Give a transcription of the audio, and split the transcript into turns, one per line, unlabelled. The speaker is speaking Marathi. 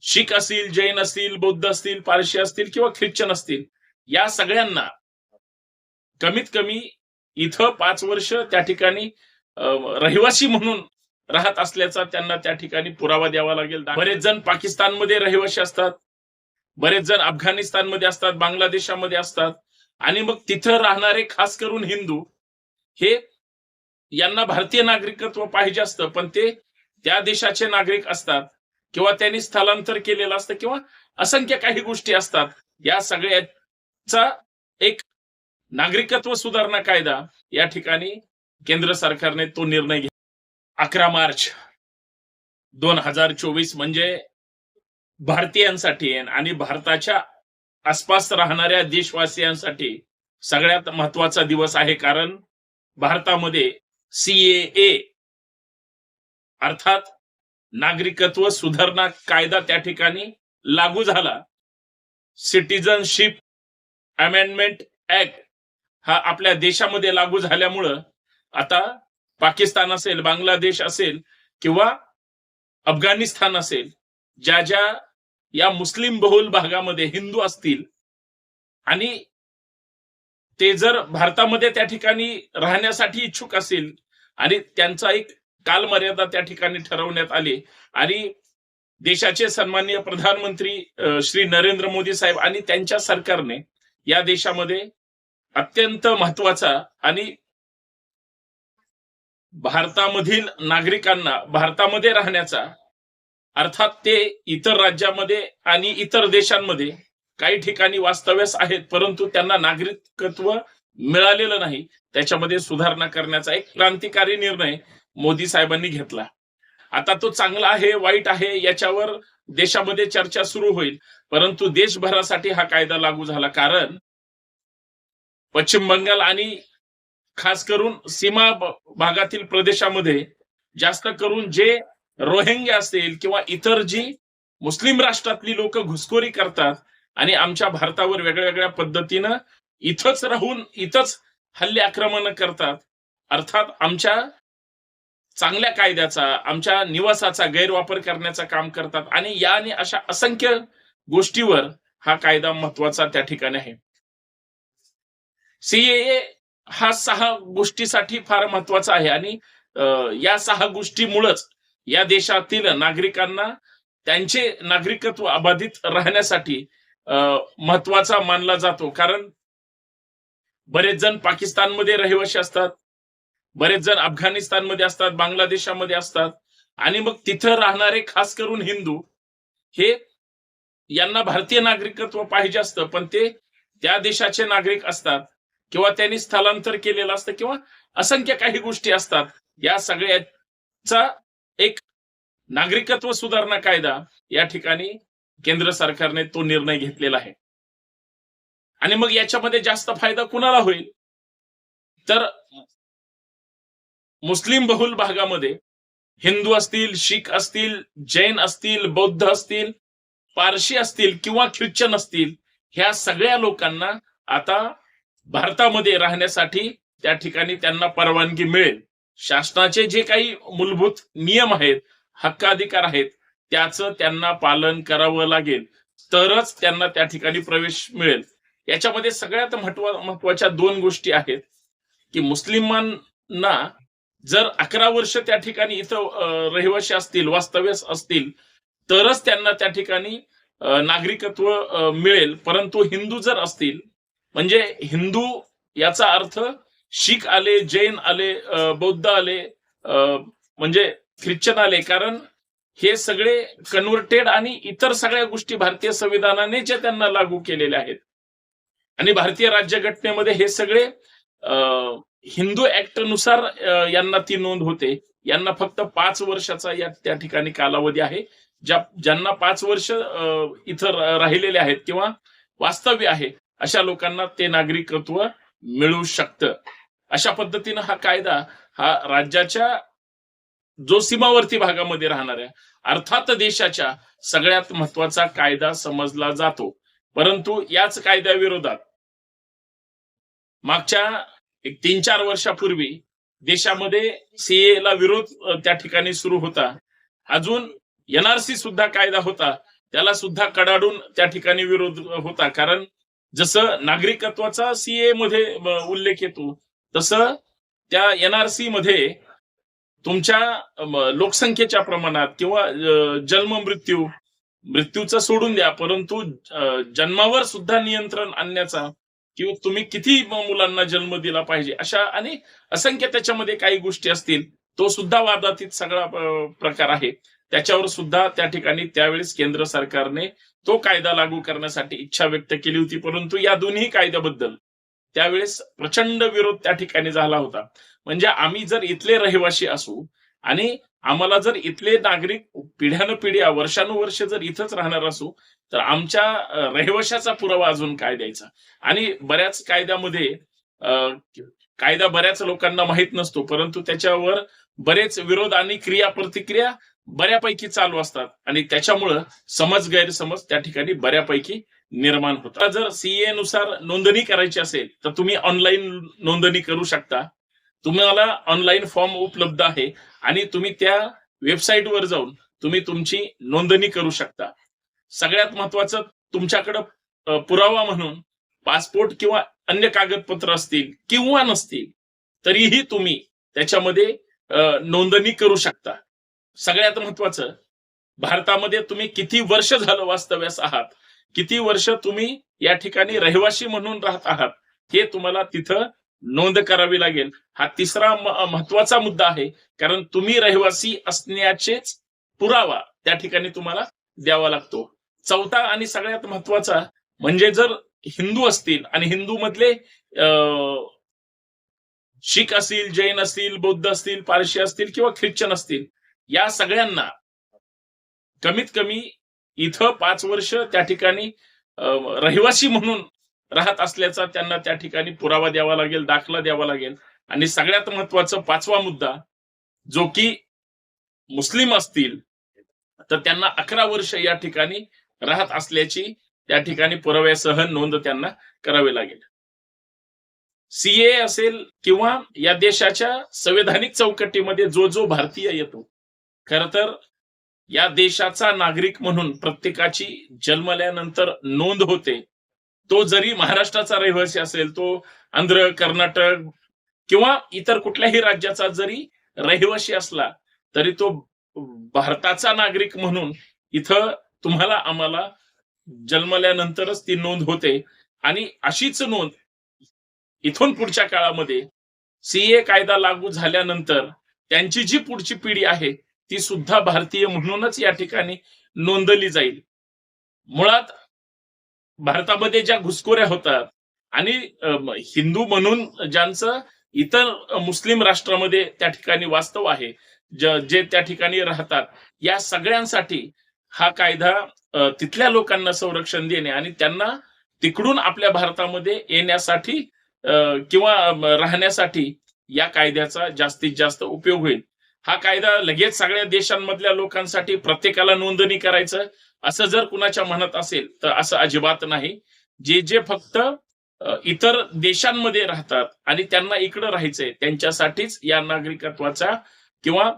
शीख असतील, जैन असतील, बौद्ध असतील, पारशी असतील किंवा ख्रिश्चन असतील, या सगळ्यांना कमीत कमी इथं 5 वर्ष त्या ठिकाणी रहिवासी म्हणून राहत असल्याचा त्यांना त्या ठिकाणी पुरावा द्यावा लागेल. बरेच जण पाकिस्तानमध्ये रहिवासी असतात, बरेच जण अफगाणिस्तानमध्ये असतात, बांगलादेशामध्ये असतात आणि मग तिथं राहणारे खास करून हिंदू हे यांना भारतीय नागरिकत्व पाहिजे असतं, पण ते त्या देशाचे नागरिक असतात किंवा त्यांनी स्थलांतर केलेलं असतं किंवा असंख्य काही गोष्टी असतात. या सगळ्याचा एक नागरिकत्व सुधारणा कायदा या ठिकाणी केंद्र सरकारने तो निर्णय घेतला. 11 मार्च 2024 म्हणजे भारतीयांसाठी आणि भारताच्या आसपास राहणाऱ्या देशवासियांसाठी सगळ्यात महत्वाचा दिवस आहे. कारण भारतामध्ये CAA अर्थात नागरिकत्व सुधारणा कायदा त्या ठिकाणी लागू झाला. सिटिझनशिप अमेंडमेंट ऍक्ट हा आपल्या देशामध्ये लागू झाल्यामुळं आता पाकिस्तान असेल, बांगलादेश असेल किंवा अफगाणिस्तान असेल, ज्या या मुस्लिम बहुल भागामध्ये हिंदू असतील आणि ते जर भारतामध्ये त्या ठिकाणी राहण्यासाठी इच्छुक असेल आणि त्यांचा एक कालमर्यादा त्या ठिकाणी ठरवण्यात आली आणि देशाचे सन्माननीय प्रधानमंत्री श्री नरेंद्र मोदी साहेब आणि त्यांच्या सरकारने या देशामध्ये अत्यंत महत्वाचा आणि भारतामधील नागरिकांना भारतामध्ये राहण्याचा अर्थात ते इतर राज्यामध्ये आणि इतर देशांमध्ये काही ठिकाणी वास्तव्यास आहेत, परंतु त्यांना नागरिकत्व मिळालेलं नाही, त्याच्यामध्ये सुधारणा करण्याचा एक क्रांतिकारी निर्णय मोदी साहेबांनी घेतला. आता तो चांगला आहे वाईट आहे याच्यावर देशामध्ये चर्चा सुरू होईल, परंतु देशभरासाठी हा कायदा लागू झाला. कारण पश्चिम बंगाल आणि खास करून सीमा भागातील प्रदेशामध्ये जास्त करून जे रोहिंग्या असतील किंवा इतर जी मुस्लिम राष्ट्रातली लोक घुसखोरी करतात आणि आमच्या भारतावर वेगळ्या वेगळ्या पद्धतीनं इथंच राहून इथंच हल्ले आक्रमण करतात, अर्थात आमच्या चांगल्या कायद्याचा आमच्या निवासाचा गैरवापर करण्याचं काम करतात आणि या आणि अशा असंख्य गोष्टीवर हा कायदा महत्वाचा त्या ठिकाणी आहे. CAA हा 6 गोष्टीसाठी फार महत्वाचा आहे आणि या 6 गोष्टीमुळेच या देशातील नागरिकांना त्यांचे नागरिकत्व अबाधित राहण्यासाठी महत्वाचा मानला जातो. कारण बरेच जण पाकिस्तानमध्ये रहिवासी असतात, बरेच जण अफगाणिस्तानमध्ये असतात, बांगलादेशामध्ये असतात आणि मग तिथं राहणारे खास करून हिंदू हे यांना भारतीय नागरिकत्व पाहिजे असतं, पण ते त्या देशाचे नागरिक असतात किंवा त्यांनी स्थलांतर केलेलं असतं किंवा असंख्य काही गोष्टी असतात. या सगळ्याचा एक नागरिकत्व सुधारणा कायदा या ठिकाणी केंद्र सरकारने तो निर्णय घेतलेला आहे. आणि मग याच्यामध्ये जास्त फायदा कुणाला होईल तर मुस्लिम बहुल भागामध्ये हिंदू असतील, शीख असतील, जैन असतील, बौद्ध असतील, पारशी असतील किंवा ख्रिश्चन असतील, ह्या सगळ्या लोकांना आता भारतामध्ये राहण्यासाठी त्या ठिकाणी त्यांना परवानगी मिळेल. शासनाचे जे काही मूलभूत नियम आहेत, हक्काधिकार आहेत, त्याचं त्यांना पालन करावं लागेल, तरच त्यांना त्या ठिकाणी प्रवेश मिळेल. याच्यामध्ये सगळ्यात महत्वाच्या 2 गोष्टी आहेत की मुस्लिमांना जर 11 वर्ष त्या ठिकाणी इथं रहिवासी असतील, वास्तव्यास असतील, तरच त्यांना त्या ठिकाणी नागरिकत्व मिळेल. परंतु हिंदू जर असतील, म्हणजे हिंदू याचा अर्थ शीख आले, जैन आले, बौद्ध आले, म्हणजे ख्रिश्चन आले, कारण हे सगळे कन्व्हर्टेड आणि इतर सगळ्या गोष्टी भारतीय संविधानाने जे त्यांना लागू केलेल्या आहेत आणि भारतीय राज्यघटनेमध्ये हे सगळे हिंदू ऍक्ट नुसार यांना ती नोंद होते. यांना फक्त 5 वर्षाचा या त्या ठिकाणी कालावधी आहे. ज्यांना 5 वर्ष इथं राहिलेले आहेत किंवा वास्तव्य आहे अशा लोकांना ते नागरिकत्व मिळू शकतं. अशा पद्धतीनं हा कायदा हा राज्याच्या जो सीमावर्ती भागामध्ये राहणाऱ्या अर्थात देशाच्या सगळ्यात महत्वाचा कायदा समजला जातो. परंतु याच कायद्याविरोधात मागच्या 3-4 वर्षापूर्वी देशामध्ये CAA ला विरोध त्या ठिकाणी सुरू होता. अजून NRC सुद्धा कायदा होता, त्याला सुद्धा कडाडून त्या ठिकाणी विरोध होता. कारण जसं नागरिकत्वाचा सीए मध्ये उल्लेख येतो, तसं त्या एनआरसी मध्ये तुमच्या लोकसंख्येच्या प्रमाणात किंवा जन्म मृत्यूचं सोडून द्या, परंतु जन्मावर सुद्धा नियंत्रण आणण्याचा किंवा तुम्ही किती मुलांना जन्म दिला पाहिजे अशा आणि असंख्य त्याच्यामध्ये काही गोष्टी असतील, तो सुद्धा वादातीत सगळा प्रकार आहे. त्याच्यावर सुद्धा त्या ठिकाणी त्यावेळेस केंद्र सरकारने तो कायदा लागू करण्यासाठी इच्छा व्यक्त केली होती, परंतु या दोन्ही कायद्याबद्दल त्यावेळेस प्रचंड विरोध त्या ठिकाणी झाला होता. म्हणजे आम्ही जर इथले रहिवासी असू आणि आम्हाला जर इथले नागरिक पिढ्यानपिढ्या वर्षानुवर्ष जर इथंच राहणार असू, तर आमच्या रहिवाशाचा पुरावा अजून काय द्यायचा. आणि बऱ्याच कायद्यामध्ये कायदा बऱ्याच लोकांना माहित नसतो, परंतु त्याच्यावर बरेच विरोध आणि क्रिया प्रतिक्रिया बऱ्यापैकी चालू असतात आणि त्याच्यामुळं गैरसमज त्या ठिकाणी बऱ्यापैकी निर्माण होतात. जर सीए नुसार नोंदणी करायची असेल तर तुम्ही ऑनलाईन नोंदणी करू शकता. तुम्हाला ऑनलाईन फॉर्म उपलब्ध आहे आणि तुम्ही त्या वेबसाईटवर जाऊन तुम्ही तुमची नोंदणी करू शकता. सगळ्यात महत्वाचं, तुमच्याकडं पुरावा म्हणून पासपोर्ट किंवा अन्य कागदपत्र असतील किंवा नसतील तरीही तुम्ही त्याच्यामध्ये नोंदणी करू शकता. सगळ्यात महत्वाचं, भारतामध्ये तुम्ही किती वर्ष झालं वास्तव्यास आहात, किती वर्ष तुम्ही या ठिकाणी रहिवासी म्हणून राहत आहात, हे तुम्हाला तिथं नोंद करावी लागेल. हा तिसरा महत्वाचा मुद्दा आहे, कारण तुम्ही रहिवासी असण्याचेच पुरावा त्या ठिकाणी तुम्हाला द्यावा लागतो. चौथा आणि सगळ्यात महत्वाचा म्हणजे, जर हिंदू असतील आणि हिंदू मधले शीख असतील, जैन असतील, बौद्ध असतील, पारशी असतील किंवा ख्रिश्चन असतील, या सगळ्यांना कमीत कमी इथं 5 वर्ष त्या ठिकाणी रहिवासी म्हणून राहत असल्याचा त्यांना त्या ठिकाणी पुरावा द्यावा लागेल, दाखला द्यावा लागेल. आणि सगळ्यात महत्वाचा पाचवा मुद्दा, जो की मुस्लिम असतील तर त्यांना 11 वर्ष या ठिकाणी राहत असल्याची त्या ठिकाणी पुराव्यासह नोंद त्यांना करावी लागेल. सीए असेल किंवा या देशाच्या संवैधानिक चौकटीमध्ये जो भारतीय येतो, खर तर या देशाचा नागरिक म्हणून प्रत्येकाची जन्मल्यानंतर नोंद होते. तो जरी महाराष्ट्राचा रहिवासी असेल, तो आंध्र, कर्नाटक किंवा इतर कुठल्याही राज्याचा जरी रहिवासी असला, तरी तो भारताचा नागरिक म्हणून इथं तुम्हाला आम्हाला जन्मल्यानंतरच ती नोंद होते. आणि अशीच नोंद इथून पुढच्या काळामध्ये सीए कायदा लागू झाल्यानंतर त्यांची जी पुढची पिढी आहे ती सुद्धा भारतीय म्हणूनच या ठिकाणी नोंदली जाईल. मुळात भारतामध्ये ज्या घुसखोऱ्या होतात आणि हिंदू म्हणून ज्यांचं इतर मुस्लिम राष्ट्रामध्ये त्या ठिकाणी वास्तव आहे, जे त्या ठिकाणी राहतात, या सगळ्यांसाठी हा कायदा तिथल्या लोकांना संरक्षण देणे आणि त्यांना तिकडून आपल्या भारतामध्ये येण्यासाठी किंवा राहण्यासाठी या कायद्याचा जास्तीत जास्त उपयोग होईल. हा कायदा लगेच सगळ्या देशांमधल्या लोकांसाठी प्रत्येकाला नोंदणी करायचं असं जर कुणाच्या मनात असेल तर असं अजिबात नाही. जे फक्त इतर देशांमध्ये राहतात आणि त्यांना इकडं राहायचंय त्यांच्यासाठीच या नागरिकत्वाचा किंवा